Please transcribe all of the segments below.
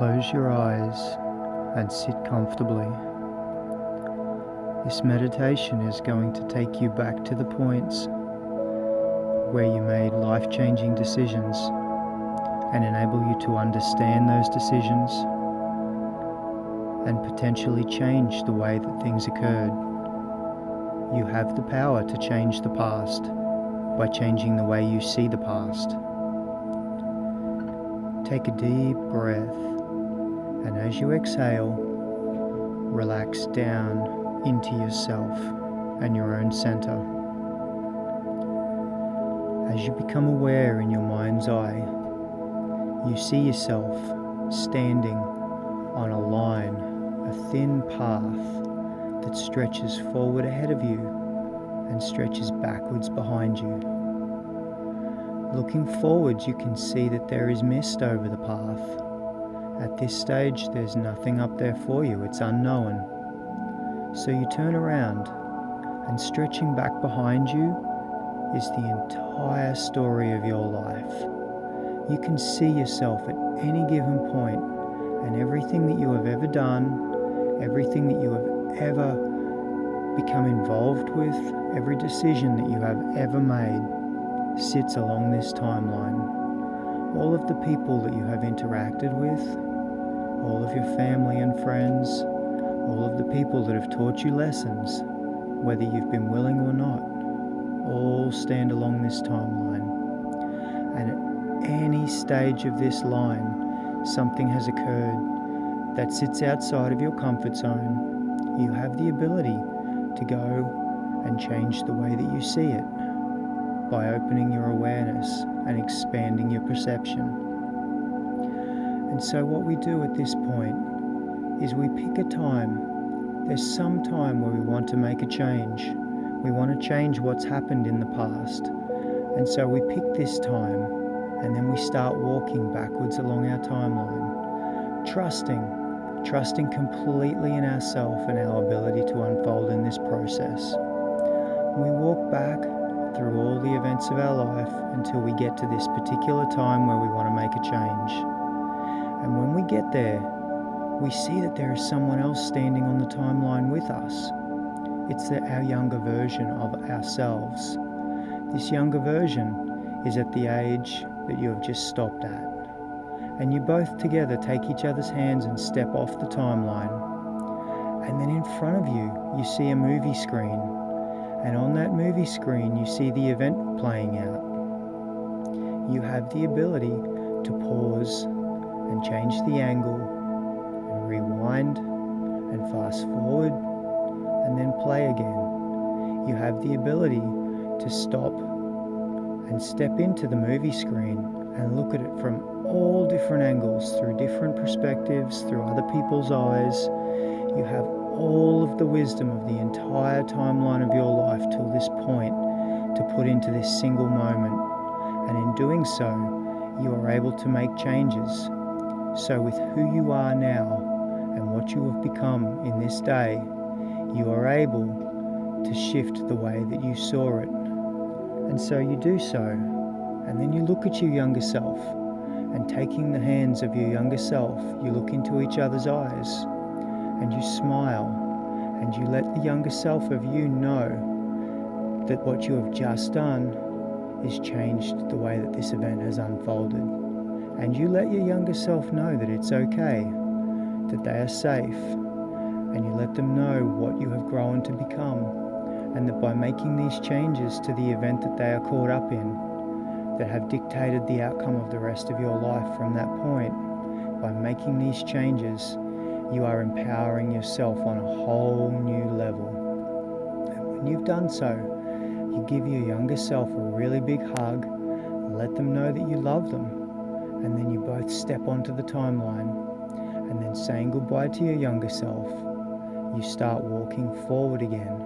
Close your eyes and sit comfortably. This meditation is going to take you back to the points where you made life-changing decisions and enable you to understand those decisions and potentially change the way that things occurred. You have the power to change the past by changing the way you see the past. Take a deep breath, and as you exhale, relax down into yourself and your own center. As you become aware in your mind's eye, you see yourself standing on a line, a thin path that stretches forward ahead of you and stretches backwards behind you. Looking forwards, you can see that there is mist over the path. At this stage, there's nothing up there for you, it's unknown. So you turn around, and stretching back behind you is the entire story of your life. You can see yourself at any given point, and everything that you have ever done, everything that you have ever become involved with, every decision that you have ever made sits along this timeline. All of the people that you have interacted with, all of your family and friends, all of the people that have taught you lessons, whether you've been willing or not, all stand along this timeline. And at any stage of this line, something has occurred that sits outside of your comfort zone. You have the ability to go and change the way that you see it by opening your awareness and expanding your perception. And so what we do at this point is we pick a time. There's some time where we want to make a change. We want to change what's happened in the past. And so we pick this time, and then we start walking backwards along our timeline, trusting completely in ourselves and our ability to unfold in this process. We walk back through all the events of our life until we get to this particular time where we want to make a change. And when we get there, we see that there is someone else standing on the timeline with us. It's our younger version of ourselves. This younger version is at the age that you have just stopped at. And you both together take each other's hands and step off the timeline. And then in front of you, you see a movie screen. And on that movie screen, you see the event playing out. You have the ability to pause and change the angle and rewind and fast forward and then play again. You have the ability to stop and step into the movie screen and look at it from all different angles, through different perspectives, through other people's eyes. You have all of the wisdom of the entire timeline of your life till this point to put into this single moment. And in doing so, you are able to make changes. So with who you are now and what you have become in this day, you are able to shift the way that you saw it. And so you do so, and then you look at your younger self, and taking the hands of your younger self, you look into each other's eyes, and you smile, and you let the younger self of you know that what you have just done is changed the way that this event has unfolded. And you let your younger self know that it's okay, that they are safe, and you let them know what you have grown to become, and that by making these changes to the event that they are caught up in, that have dictated the outcome of the rest of your life from that point, by making these changes, you are empowering yourself on a whole new level. And when you've done so, you give your younger self a really big hug, let them know that you love them, and then you both step onto the timeline, and then saying goodbye to your younger self, you start walking forward again,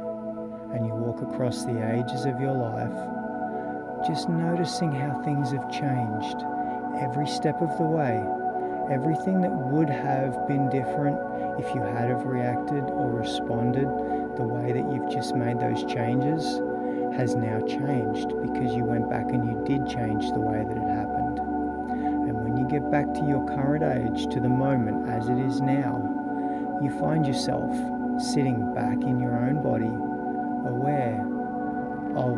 and you walk across the ages of your life, just noticing how things have changed every step of the way. Everything that would have been different if you had have reacted or responded the way that you've just made those changes has now changed because you went back and you did change the way that it happened. And when you get back to your current age, to the moment as it is now. You find yourself sitting back in your own body, aware of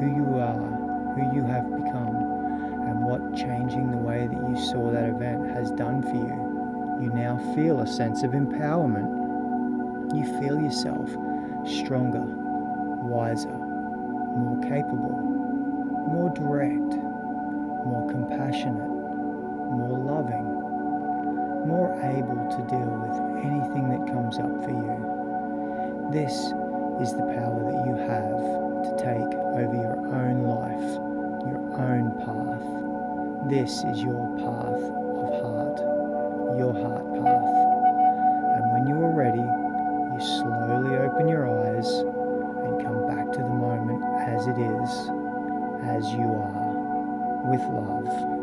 who you are, who you have become, and what changing the way that you saw that event has done for you. You now feel a sense of empowerment. You feel yourself stronger, wiser, more capable, more direct, more compassionate, more loving, more able to deal with anything that comes up for you. This is the power that you have to take over your own life, your own path. This is your path of heart, your heart path. And when you are ready, you slowly open your eyes and come back to the moment as it is, as you are, with love.